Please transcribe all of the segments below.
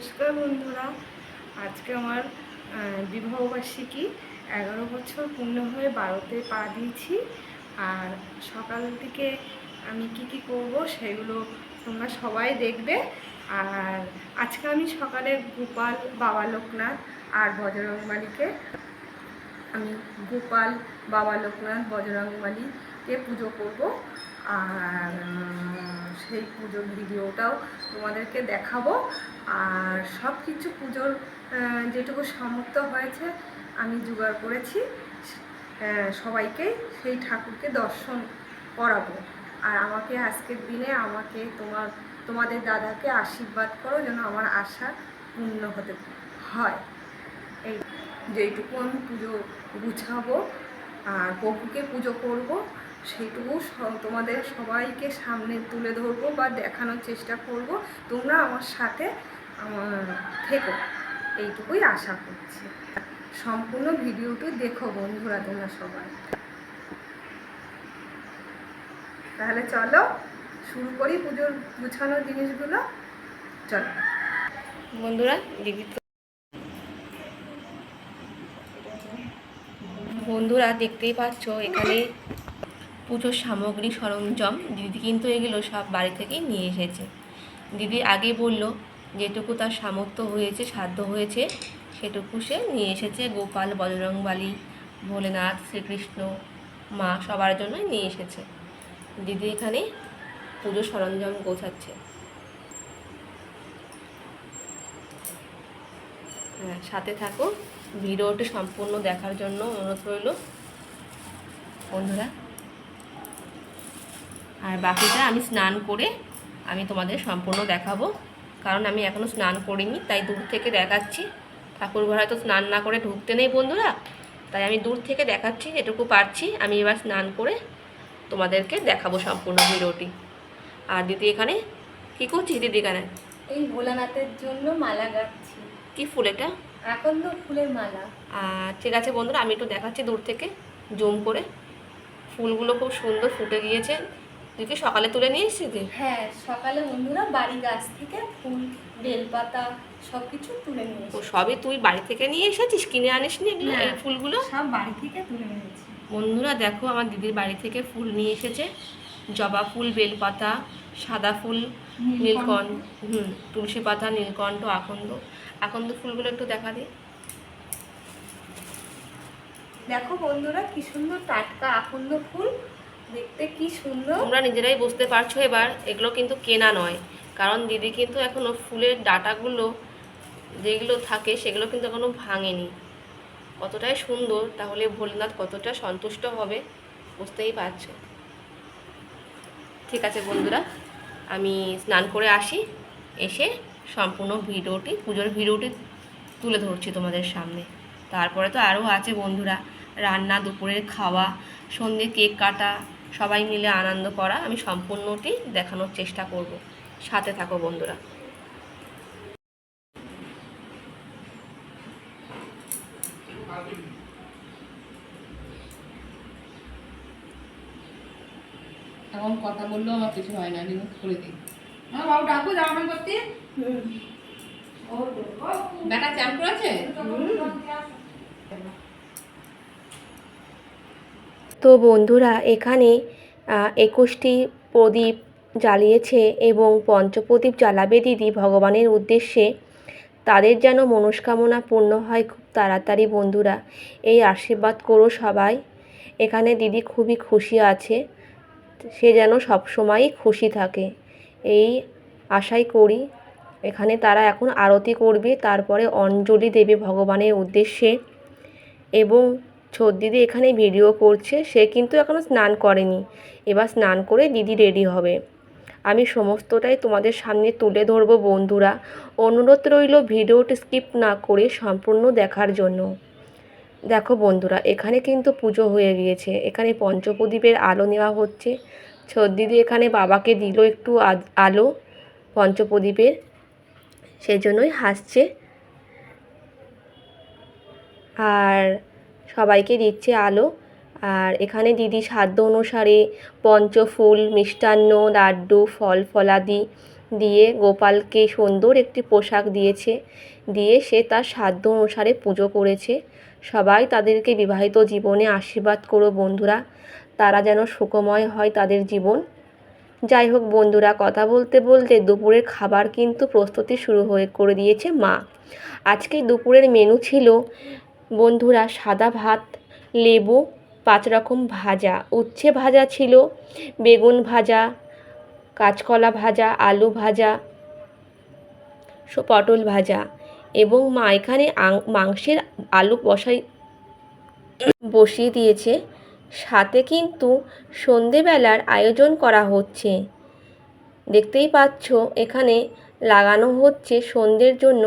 নমস্কার বন্ধুরা। আজকে আমার বিবাহবার্ষিকী 11 বছর পূর্ণ হয়ে 12তে পা দিয়েছি। আর সকাল থেকে আমি কি করব সেগুলো তোমরা সবাই দেখবে। আর আজকে আমি সকালে গোপাল, বাবা লোকনাথ আর বজরংবলীকে গোপাল, বাবা লোকনাথ, বজরংবলীকে পুজো করব। আর সেই পুজোর ভিডিওটাও তোমাদেরকে দেখাবো। আর সব কিছু পুজোর যেটুকু সামর্থ্য হয়েছে আমি জোগাড় করেছি, সবাইকে সেই ঠাকুরকে দর্শন করাবো। আর আমাকে আজকের দিনে আমাকে তোমাদের দাদাকে আশীর্বাদ করো যেন আমার আশা পূর্ণ হতে হয়। এই যেইটুকু আমি পুজো গুছাবো আর প্রভুকে পুজো করব সেইটুকু তোমাদের সবাইকে সামনে তুলে ধরবো বা দেখানোর চেষ্টা করব। তোমরা আমার সাথে থেকো, এইটুকুই আশা করছি। সম্পূর্ণ ভিডিওটি দেখো বন্ধুরা তোমরা সবাই। তাহলে চলো শুরু করি পুজোর গুছানোর জিনিসগুলো। চলো বন্ধুরা, দেখতেই পাচ্ছ এখানে পুজোর সামগ্রী সরঞ্জাম দিদি কিন্তু এগুলো সব বাড়ি থেকেই নিয়ে এসেছে। দিদি আগে বলল যেটুকু তার সামর্থ্য হয়েছে, সাধ্য হয়েছে সেটুকু সে নিয়ে এসেছে। গোপাল, বজরংবলী, ভোলেনাথ, শ্রীকৃষ্ণ, মা সবার জন্যই নিয়ে এসেছে। দিদি এখানে পুজোর সরঞ্জাম গোছাচ্ছে। হ্যাঁ, সাথে থাকো, ভিডিওটি সম্পূর্ণ দেখার জন্য অনুরোধ রইল বন্ধুরা। আর বাকিটা আমি স্নান করে আমি তোমাদের সম্পূর্ণ দেখাবো, কারণ আমি এখনও স্নান করিনি, তাই দূর থেকে দেখাচ্ছি। ঠাকুর ঘরে তো স্নান না করে ঢুকতে নেই বন্ধুরা, তাই আমি দূর থেকে দেখাচ্ছি যেটুকু পারছি। আমি এবার স্নান করে তোমাদেরকে দেখাবো সম্পূর্ণ ভিডিওটি। আর দিদি এখানে কী করছি? দিদি এখানে এই ভোলানাথের জন্য মালা গাচ্ছি। কি ফুল এটা? আকন্দ ফুলের মালা। ঠিক আছে বন্ধুরা, আমি একটু দেখাচ্ছি দূর থেকে জুম করে। ফুলগুলো খুব সুন্দর ফুটে গিয়েছে। তুই কি সকালে তুলে নিয়ে এসেছিস? হ্যাঁ, সকালে বন্ধুরা বাড়ি গাছ থেকে ফুল, বেলপাতা সব কিছু তুলে নিয়ে ও এসেছি। সবই তুই বাড়ি থেকে নিয়ে এসেছিস? কিনে আনিসনি এগুলো, এই ফুলগুলো? সব বাড়ি থেকে তুলে নিয়েছি। বন্ধুরা দেখো, আমার দিদির বাড়ি থেকে ফুল নিয়ে এসেছে। জবা ফুল, বেলপাতা, সাদা ফুল, নীলকণ্ঠ, তুলসী পাতা, নীলকণ্ঠ, আকন্দ ফুলগুলো একটু দেখা দিই। দেখো বন্ধুরা কি সুন্দর টাটকা আকন্দ ফুল, দেখতে কি সুন্দর। তোমরা নিজেরাই বুঝতে পারছো এবার, এগুলো কিন্তু কেনা নয়, কারণ দিদি কিন্তু এখনো ফুলের ডাঁটাগুলো যেগুলো থাকে সেগুলো কিন্তু এখনো ভাঙেনি। কতটাই সুন্দর, তাহলে ভোলেনাথ কতটা সন্তুষ্ট হবে বুঝতেই পারছো। ঠিক আছে বন্ধুরা, আমি স্নান করে আসি, এসে সম্পূর্ণ ভিডিওটি, পুজোর ভিডিওটি তুলে ধরছি তোমাদের সামনে। তারপরে তো আরও আছে বন্ধুরা, রান্না, দুপুরের খাওয়া, সন্ধ্যে কেক কাটা, সবাই মিলে আনন্দ করা। আমি সম্পূর্ণটি দেখানোর চেষ্টা করব, সাথে থাকো বন্ধুরা। এখন কথা বললেও আমার কিছু হয় না, রিমুভ করে দিই। আমার বাবু ডাকবো জামা প্যান্ট করতে। বেটা চান করেছে? তো বন্ধুরা, এখানে 21টি প্রদীপ জ্বালিয়েছে এবং পঞ্চপ্রদীপ জ্বালাবে দিদি ভগবানের উদ্দেশ্যে। তাদের যেন মনস্কামনা পূর্ণ হয় খুব তাড়াতাড়ি বন্ধুরা, এই আশীর্বাদ করো সবাই। এখানে দিদি খুবই খুশি আছে, সে যেন সবসময়ই খুশি থাকে, এই আশাই করি। এখানে তারা এখন আরতি করবে, তারপরে অঞ্জলি দেবে ভগবানের উদ্দেশ্যে। এবং দিদি এখানে ভিডিও করছে, সে কিন্তু এখনও স্নান করেনি। এবার স্নান করে দিদি রেডি হবে। আমি সমস্তটাই তোমাদের সামনে তুলে ধরবো বন্ধুরা। অনুরোধ রইল ভিডিওটি স্কিপ না করে সম্পূর্ণ দেখার জন্য। দেখো বন্ধুরা, এখানে কিন্তু পুজো হয়ে গিয়েছে। এখানে পঞ্চপ্রদীপের আলো নেওয়া হচ্ছে। দিদি এখানে বাবাকে দিল একটু আলো পঞ্চপ্রদীপের, সেজন্যই হাসছে। আর সবাইকে দিচ্ছে আলো। আর এখানে দিদি সাধ্য অনুসারে পঞ্চফুল, মিষ্টান্ন, লাড্ডু, ফল ফলাদি দিয়ে গোপালকে সুন্দর একটি পোশাক দিয়েছে, দিয়ে সে তার সাধ্য অনুসারে পুজো করেছে। সবাই তাদেরকে বিবাহিত জীবনে আশীর্বাদ করো বন্ধুরা, তারা যেন সুখময় হয় তাদের জীবন। যাই হোক বন্ধুরা, কথা বলতে বলতে দুপুরের খাবার কিন্তু প্রস্তুতি শুরু করে দিয়েছে মা। আজকে দুপুরের মেনু ছিল বন্ধুরা সাদা ভাত, লেবু, 5 রকম ভাজা, উচ্ছে ভাজা ছিল, বেগুন ভাজা, কাঁচকলা ভাজা, আলু ভাজা, পটল ভাজা, এবং মা এখানে মাংসের আলু বসিয়ে দিয়েছে। সাথে কিন্তু সন্ধেবেলার আয়োজন করা হচ্ছে, দেখতেই পাচ্ছ এখানে লাগানো হচ্ছে সন্ধ্যের জন্য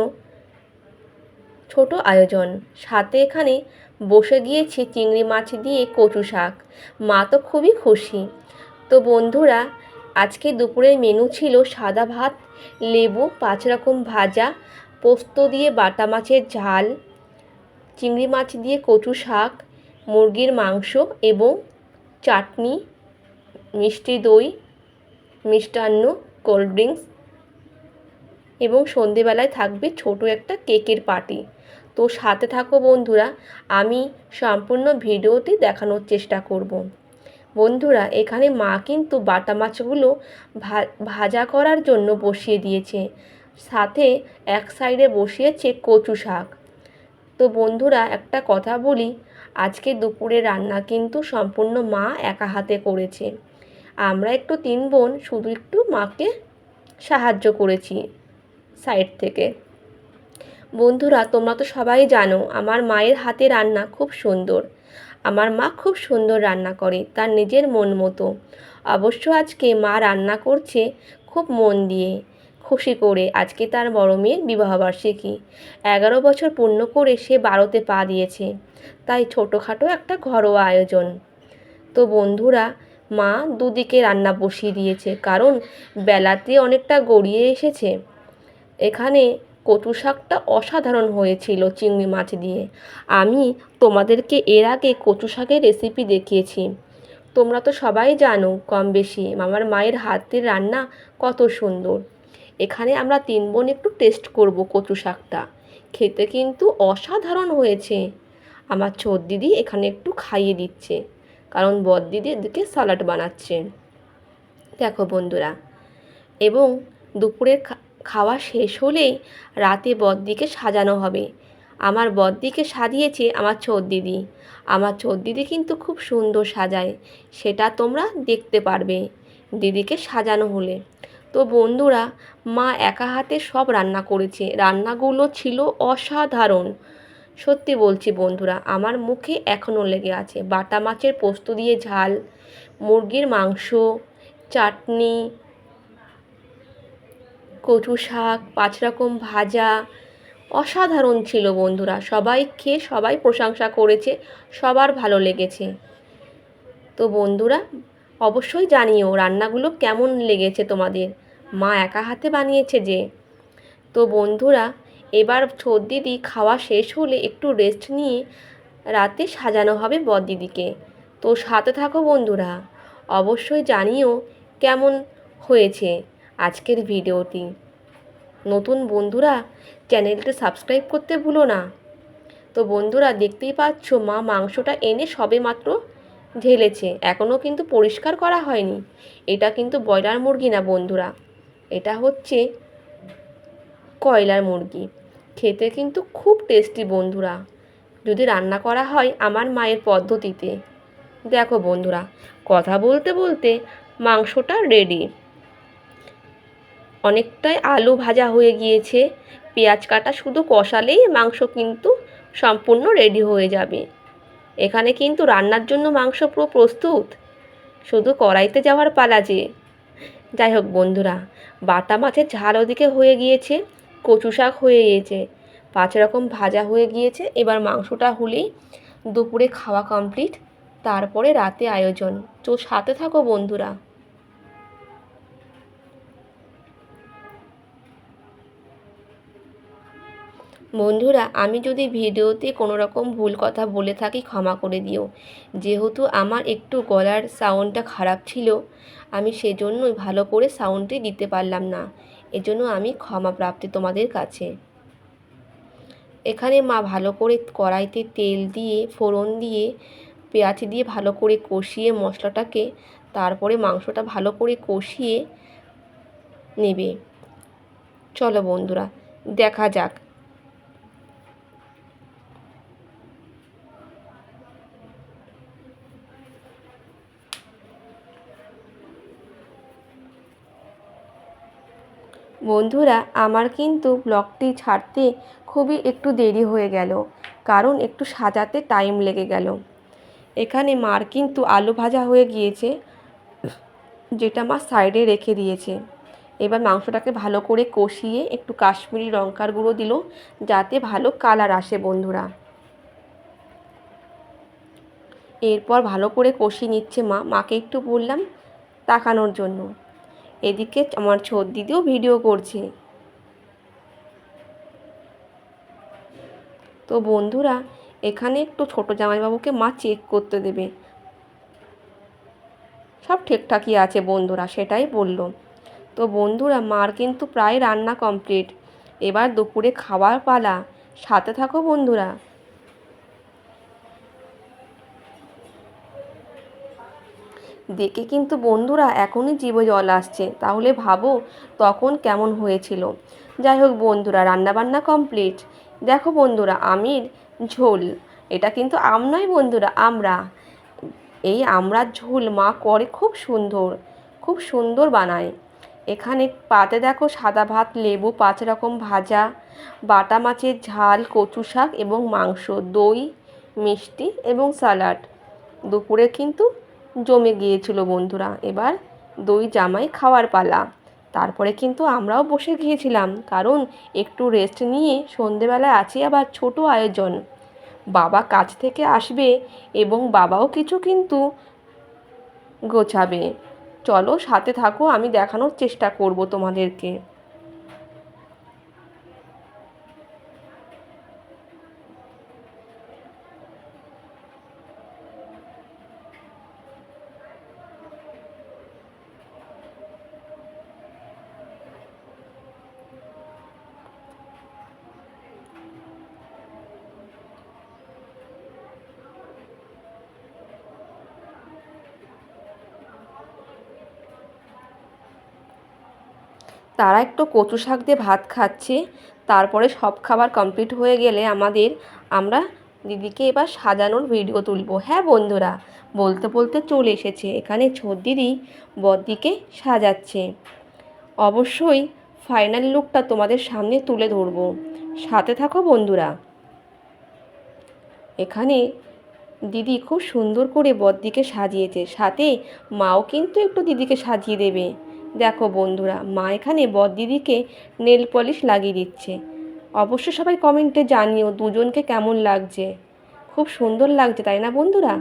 ছোট আয়োজন। সাথে এখানে বসে গিয়েছে চিংড়ি মাছ দিয়ে কচু শাক। মা তো খুবই খুশি। তো বন্ধুরা, আজকে দুপুরের মেনু ছিল সাদা ভাত, লেবু, 5 রকম ভাজা, পোস্ত দিয়ে বাটা মাছের ঝাল, চিংড়ি মাছ দিয়ে কচু শাক, মুরগির মাংস এবং চাটনি, মিষ্টি দই, মিষ্টান্ন, কোল্ড ড্রিঙ্কস, এবং সন্ধেবেলায় থাকবে ছোট একটা কেকের পার্টি। তো সাথে থাকো বন্ধুরা, আমি সম্পূর্ণ ভিডিওটি দেখানোর চেষ্টা করব। বন্ধুরা, এখানে মা কিন্তু বাটা মাছগুলো ভাজা করার জন্য বসিয়ে দিয়েছে, সাথে এক সাইডে বসিয়েছে কচু শাক। তো বন্ধুরা, একটা কথা বলি, আজকে দুপুরে রান্না কিন্তু সম্পূর্ণ মা একা হাতে করেছে। আমরা একটু 3 বোন শুধু একটু মাকে সাহায্য করেছি সাইড থেকে। বন্ধুরা, তোমরা তো সবাই জানো আমার মায়ের হাতে রান্না খুব সুন্দর। আমার মা খুব সুন্দর রান্না করে তার নিজের মন মতো। অবশ্য আজকে মা রান্না করছে খুব মন দিয়ে, খুশি করে। আজকে তার বড় মেয়ের বিবাহবার্ষিকী, 11 বছর পূর্ণ করে সে 12তে পা দিয়েছে, তাই ছোটোখাটো একটা ঘরোয়া আয়োজন। তো বন্ধুরা, মা দুদিকে রান্না বসিয়ে দিয়েছে, কারণ বেলাতে অনেকটা গড়িয়ে এসেছে। এখানে কচু শাকটা অসাধারণ হয়েছিল চিংড়ি মাছ দিয়ে। আমি তোমাদেরকে এর আগে কচু শাকের রেসিপি দেখিয়েছি, তোমরা তো সবাই জানো কম বেশি আমার মায়ের হাতের রান্না কত সুন্দর। এখানে আমরা 3 বোন একটু টেস্ট করব কচু শাকটা, খেতে কিন্তু অসাধারণ হয়েছে। আমার ছোট দিদি এখানে একটু খাইয়ে দিচ্ছে, কারণ বড় দিদি এদিকে স্যালাড বানাচ্ছে। দেখো বন্ধুরা, এবং দুপুরের খাওয়া শেষ হলেই রাতে বড়দিকে সাজানো হবে। আমার বড়দিকে সাজিয়েছে আমার ছোট দিদি। আমার ছোট দিদি কিন্তু খুব সুন্দর সাজায়, সেটা তোমরা দেখতে পারবে দিদিকে সাজানো হলে। তো বন্ধুরা, মা একা হাতে সব রান্না করেছে, রান্নাগুলো ছিল অসাধারণ। সত্যি বলছি বন্ধুরা, আমার মুখে এখনও লেগে আছে। বাটা মাছের পোস্ত দিয়ে ঝাল, মুরগির মাংস, চাটনি, কচু শাক, 5 রকম ভাজা, অসাধারণ ছিল বন্ধুরা। সবাই খেয়ে সবাই প্রশংসা করেছে, সবার ভালো লেগেছে। তো বন্ধুরা, অবশ্যই জানিও রান্নাগুলো কেমন লেগেছে তোমাদের। মা একা হাতে বানিয়েছে যে। তো বন্ধুরা, এবার ছোট দিদি খাওয়া শেষ হলে একটু রেস্ট নিয়ে রাতে সাজানো হবে বড়দিদিকে। তো সাথে থাকো বন্ধুরা, অবশ্যই জানিও কেমন হয়েছে আজকের ভিডিওটি। নতুন বন্ধুরা চ্যানেলটি সাবস্ক্রাইব করতে ভুলো না। তো বন্ধুরা, দেখতেই পাচ্ছ মা মাংসটা এনে সবে মাত্র ঢেলেছে, এখনও কিন্তু পরিষ্কার করা হয়নি। এটা কিন্তু ব্রয়লার মুরগি না বন্ধুরা, এটা হচ্ছে কয়লার মুরগি। খেতে কিন্তু খুব টেস্টি বন্ধুরা, যদি রান্না করা হয় আমার মায়ের পদ্ধতিতে। দেখো বন্ধুরা, কথা বলতে বলতে মাংসটা রেডি। অনেকটাই আলু ভাজা হয়ে গিয়েছে, পেঁয়াজ কাটা শুধু কষালেই মাংস কিন্তু সম্পূর্ণ রেডি হয়ে যাবে। এখানে কিন্তু রান্নার জন্য মাংস পুরো প্রস্তুত, শুধু কড়াইতে যাওয়ার পালা যে। যাই হোক বন্ধুরা, বাটা মাছের ঝাল ওদিকে হয়ে গিয়েছে, কচু শাক হয়ে গিয়েছে, 5 রকম ভাজা হয়ে গিয়েছে। এবার মাংসটা হলেই দুপুরে খাওয়া কমপ্লিট, তারপরে রাতে আয়োজন। তো সাথে থাকো বন্ধুরা। বন্ধুরা, আমি যদি ভিডিওতে কোনো রকম ভুল কথা বলে থাকি ক্ষমা করে দিও, যেহেতু আমার একটু গলার সাউন্ডটা খারাপ ছিল, আমি সেজন্যই ভালো করে সাউন্ডটি দিতে পারলাম না। এজন্য আমি ক্ষমা প্রার্থী তোমাদের কাছে। এখানে মা ভালো করে কড়াইতে তেল দিয়ে ফোড়ন দিয়ে পেঁয়াজ দিয়ে ভালো করে কষিয়ে মশলাটাকে, তারপরে মাংসটা ভালো করে কষিয়ে নেবে। চলো বন্ধুরা দেখা যাক। বন্ধুরা আমার কিন্তু ব্লগটি ছাড়তে খুবই একটু দেরি হয়ে গেল, কারণ একটু সাজাতে টাইম লেগে গেল। এখানে মার কিন্তু আলু ভাজা হয়ে গিয়েছে, যেটা মা সাইডে রেখে দিয়েছে। এবার মাংসটাকে ভালো করে কষিয়ে একটু কাশ্মীরি লঙ্কার গুঁড়ো দিল, যাতে ভালো কালার আসে বন্ধুরা। এরপর ভালো করে কষিয়ে নিচ্ছে মাকে একটু বললাম তাকানোর জন্য। এদিকে আমার ছোট দিদিও ভিডিও করছে। তো বন্ধুরা এখানে একটু ছোট জামাইবাবুকে মা চেক করতে দেবে, সব ঠিকঠাকই আছে বন্ধুরা, সেটাই বলল। তো বন্ধুরা মার কিন্তু প্রায় রান্না কমপ্লিট, এবার দুপুরে খাওয়ার পালা। সাথে থাকো বন্ধুরা। দেখে কিন্তু বন্ধুরা এখনই জিভে জল আসছে, তাহলে ভাবো তখন কেমন হয়েছিল। যাই হোক বন্ধুরা, রান্নাবান্না কমপ্লিট। দেখো বন্ধুরা আমের ঝোল, এটা কিন্তু আম নয় বন্ধুরা, আমরা এই আমড়ার ঝোল মা করে খুব সুন্দর বানায়। এখানে পাতে দেখো সাদা ভাত, লেবু, 5 রকম ভাজা, বাটা মাছের ঝাল, কচু শাক এবং মাংস, দই, মিষ্টি এবং স্যালাড। দুপুরে কিন্তু জমে গিয়েছিল বন্ধুরা। এবার দুই জামাই খাওয়ার পালা। তারপরে কিন্তু আমরাও বসে গিয়েছিলাম, কারণ একটু রেস্ট নিয়ে সন্ধেবেলায় আছে আবার ছোট আয়োজন। বাবা কাজ থেকে আসবে এবং বাবাও কিছু কিন্তু গোছাবে। চলো সাথে থাকো, আমি দেখানোর চেষ্টা করব তোমাদেরকে। তারা একটু কচু শাক দিয়ে ভাত খাচ্ছে। তারপরে সব খাবার কমপ্লিট হয়ে গেলে আমরা দিদিকে এবার সাজানোর ভিডিও তুলব। হ্যাঁ বন্ধুরা, বলতে বলতে চলে এসেছে। এখানে ছোট দিদি বড়দিকে সাজাচ্ছে। অবশ্যই ফাইনাল লুকটা তোমাদের সামনে তুলে ধরব, সাথে থাকো বন্ধুরা। এখানে দিদি খুব সুন্দর করে বড়দিকে সাজিয়েছে, সাথে মাও কিন্তু একটু দিদিকে সাজিয়ে দেবে। দেখো বন্ধুরা মা এখানে বড়দিদিকে নেল পলিশ লাগিয়ে দিচ্ছে। অবশ্য সবাই কমেন্টে জানিও দুজনকে কেমন লাগছে। খুব সুন্দর লাগছে তাই না বন্ধুরা?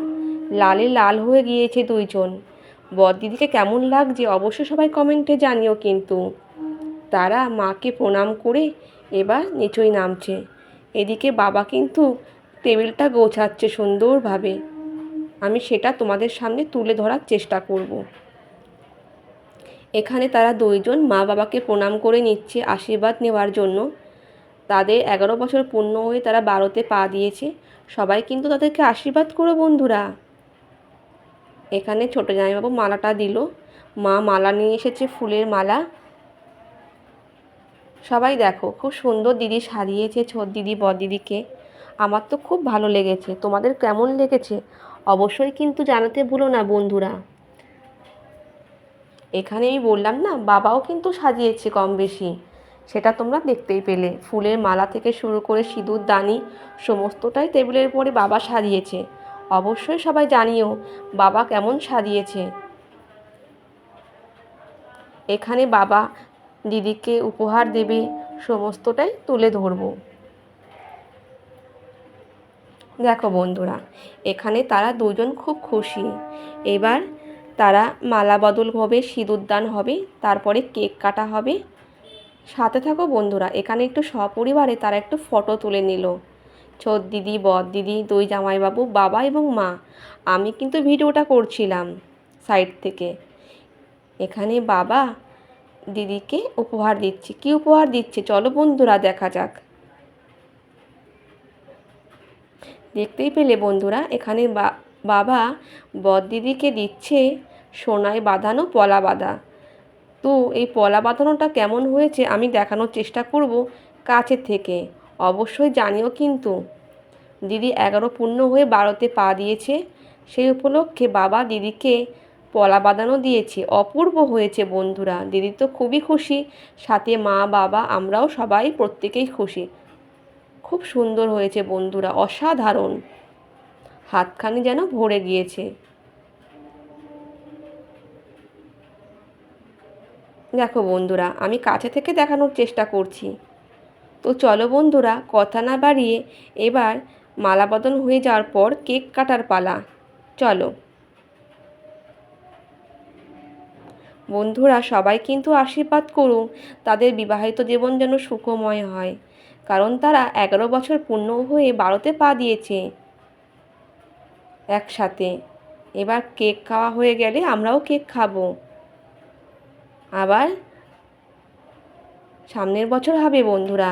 লালে লাল হয়ে গিয়েছে দুইজন। বড়দিদিকে কেমন লাগছে অবশ্যই সবাই কমেন্টে জানিও কিন্তু। তারা মাকে প্রণাম করে এবার নিচেই নামছে। এদিকে বাবা কিন্তু টেবিলটা গোছাচ্ছে সুন্দরভাবে। আমি সেটা তোমাদের সামনে তুলে ধরার চেষ্টা করব। এখানে তারা দুইজন মা বাবাকে প্রণাম করে নিচ্ছে আশীর্বাদ নেওয়ার জন্য। তাদের 11 বছর পূর্ণ হয়ে তারা 12তে পা দিয়েছে। সবাই কিন্তু তাদেরকে আশীর্বাদ করো বন্ধুরা। এখানে ছোট জামাইবাবু মালাটা দিল। মা মালা নিয়ে এসেছে, ফুলের মালা। সবাই দেখো খুব সুন্দর দিদি সাজিয়েছে ছোট দিদি বড়দিদিকে। আমার তো খুব ভালো লেগেছে। তোমাদের কেমন লেগেছে অবশ্যই কিন্তু জানাতে ভুলো না বন্ধুরা। এখানে আমি বললাম না বাবাও কিন্তু সাজিয়েছে কম বেশি, সেটা তোমরা দেখতেই পেলে। ফুলের মালা থেকে শুরু করে সিঁদুর দানি সমস্তটাই টেবিলের পরে বাবা সাজিয়েছে। অবশ্যই সবাই জানিও বাবা কেমন সাজিয়েছে। এখানে বাবা দিদিকে উপহার দেবে, সমস্তটাই তুলে ধরবো। দেখো বন্ধুরা এখানে তারা দুজন খুব খুশি। এবার তারা মালা বদল হবে, সিঁদুর দান হবে, তারপরে কেক কাটা হবে। সাথে থাকো বন্ধুরা। এখানে একটু সপরিবারে তারা একটু ফটো তুলে নিল। ছোট দিদি, বড়দিদি, দুই জামাইবাবু, বাবা এবং মা। আমি কিন্তু ভিডিওটা করছিলাম সাইড থেকে। এখানে বাবা দিদিকে উপহার দিচ্ছে। কি উপহার দিচ্ছে চলো বন্ধুরা দেখা যাক। দেখতেই পেলে বন্ধুরা, এখানে বাবা বড়দিদিকে দিচ্ছে সোনায় বাঁধানো পলা বাঁধা। তো এই পলা বাঁধানোটা কেমন হয়েছে আমি দেখানোর চেষ্টা করব কাছের থেকে। অবশ্যই জানিও কিন্তু। দিদি 11 পূর্ণ হয়ে 12তে পা দিয়েছে, সেই উপলক্ষে বাবা দিদিকে পলা বাঁধানো দিয়েছে। অপূর্ব হয়েছে বন্ধুরা, দিদি তো খুবই খুশি, সাথে মা বাবা আমরাও সবাই প্রত্যেকেই খুশি। খুব সুন্দর হয়েছে বন্ধুরা, অসাধারণ। হাতখানি যেন ভরে গিয়েছে। দেখো বন্ধুরা, আমি কাছে থেকে দেখানোর চেষ্টা করছি। তো চলো বন্ধুরা, কথা না বাড়িয়ে এবার মালা বদল হয়ে যাওয়ার পর কেক কাটার পালা। চলো বন্ধুরা, সবাই কিন্তু আশীর্বাদ করুন তাদের বিবাহিত জীবন যেন সুখময় হয়, কারণ তারা 11 বছর পূর্ণ হয়ে 12তে পা দিয়েছে একসাথে। এবার কেক খাওয়া হয়ে গেলে আমরাও কেক খাবো। আবার সামনের বছর হবে বন্ধুরা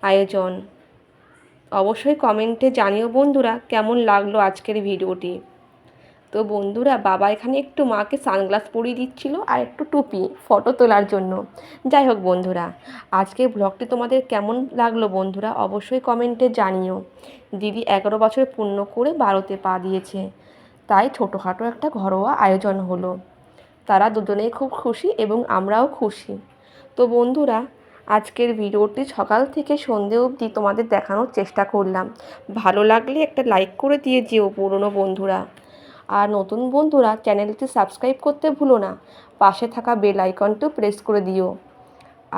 আয়োজন। অবশ্যই কমেন্টে জানিও বন্ধুরা কেমন লাগলো আজকের ভিডিওটি। তো বন্ধুরা, বাবা এখানে একটু মাকে সানগ্লাস পরিয়ে দিচ্ছিল আর একটু টুপি ফটো তোলার জন্য। যাই হোক বন্ধুরা, আজকের ব্লগটি তোমাদের কেমন লাগলো বন্ধুরা অবশ্যই কমেন্টে জানিও। দিদি 11 বছর পূর্ণ করে 12তে পা দিয়েছে, তাই ছোটোখাটো একটা ঘরোয়া আয়োজন হলো। তারা দুজনেই খুব খুশি এবং আমরাও খুশি। তো বন্ধুরা, আজকের ভিডিওটি সকাল থেকে সন্ধে অবধি তোমাদের দেখানোর চেষ্টা করলাম। ভালো লাগলে একটা লাইক করে দিয়ে যেও পুরনো বন্ধুরা। আর নতুন বন্ধুরা চ্যানেলটি সাবস্ক্রাইব করতে ভুলো না, পাশে থাকা বেল আইকনটিও প্রেস করে দিও।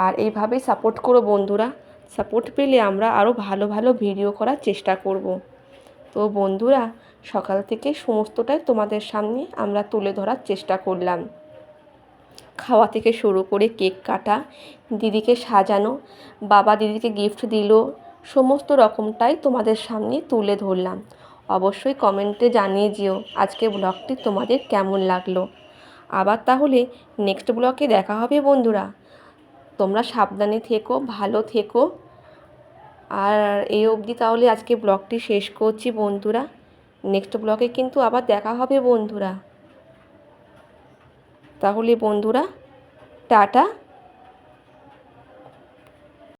আর এইভাবেই সাপোর্ট করো বন্ধুরা, সাপোর্ট পেলে আমরা আরও ভালো ভালো ভিডিও করার চেষ্টা করব। তো বন্ধুরা, সকাল থেকে সমস্তটাই তোমাদের সামনে আমরা তুলে ধরার চেষ্টা করলাম। খাওয়া থেকে শুরু করে কেক কাটা, দিদিকে সাজানো, বাবা দিদিকে গিফট দিল, সমস্ত রকমটাই তোমাদের সামনে তুলে ধরলাম। অবশ্যই কমেন্টে জানিয়ে যেও আজকে ব্লগটি তোমাদের কেমন লাগলো। আবার তাহলে নেক্সট ব্লগে দেখা হবে বন্ধুরা। তোমরা সাবধানে থেকো, ভালো থেকো। আর এই অবধি তাহলে আজকে ব্লগটি শেষ করছি বন্ধুরা। নেক্সট ব্লগে কিন্তু আবার দেখা হবে বন্ধুরা। তাহলে বন্ধুরা, টাটা।